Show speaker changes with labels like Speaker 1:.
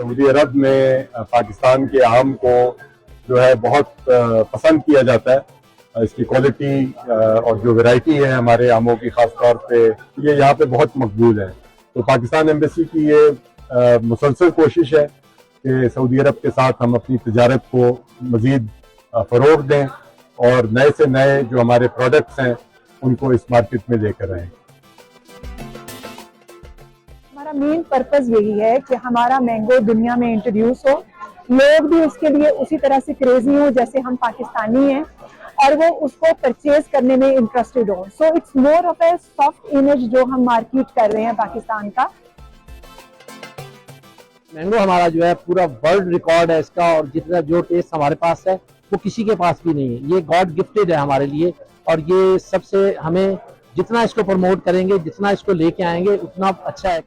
Speaker 1: Saudi अरब में पाकिस्तान के आम को जो है बहुत पसंद किया जाता है। इसकी क्वालिटी और जो वैरायटी है हमारे आमों की, खास तौर पे ये यहाँ पे बहुत मकबूल है। तो पाकिस्तान एम्बेसी की ये मुसलसल कोशिश है कि सऊदी अरब के साथ हम अपनी तिजारत को मज़ीद फ़रोग़ दें और नए से नए जो हमारे प्रोडक्ट्स हैं उनको इस मार्केट में लेकर आएँ।
Speaker 2: हमारा मेन पर्पस यही है कि हमारा मैंगो दुनिया में इंट्रोड्यूस हो, लोग भी उसके लिए उसी तरह से क्रेजी हो जैसे हम पाकिस्तानी हैं और वो उसको परचेज करने में इंटरेस्टेड हो। So it's more of A soft image जो हम मार्केट कर रहे हैं पाकिस्तान का।
Speaker 3: मैंगो हमारा जो है पूरा वर्ल्ड रिकॉर्ड है इसका, और जितना जो टेस्ट हमारे पास है वो किसी के पास भी नहीं है। ये गॉड गिफ्टेड है हमारे लिए, और ये सबसे हमें जितना इसको प्रमोट करेंगे, जितना इसको लेके आएंगे उतना अच्छा है।